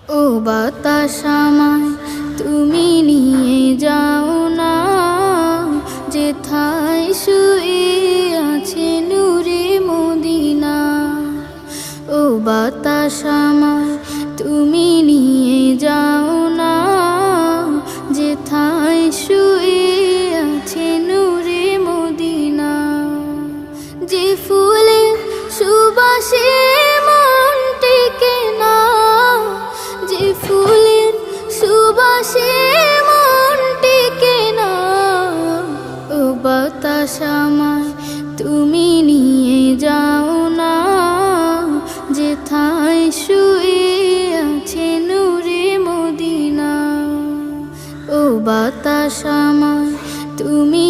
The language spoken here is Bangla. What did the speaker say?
ও বাতাস আমায় তুমি নিয়ে যাও না, যেথায় শুয়ে আছে নূরে মদিনা। ও বাতাস আমায় তুমি নিয়ে যাও না, যেথায় শুয়ে আছে নূরে মদিনা। যে ফুলের সুবাসে মন টেকে না, যে ফুলের সুবাসে মন টেকে না। ও বাতাস আমায় তুমি নিয়ে যাও না, যেথায় শুয়ে আছে নূরে মদিনা। ও বাতাস আমায় তুমি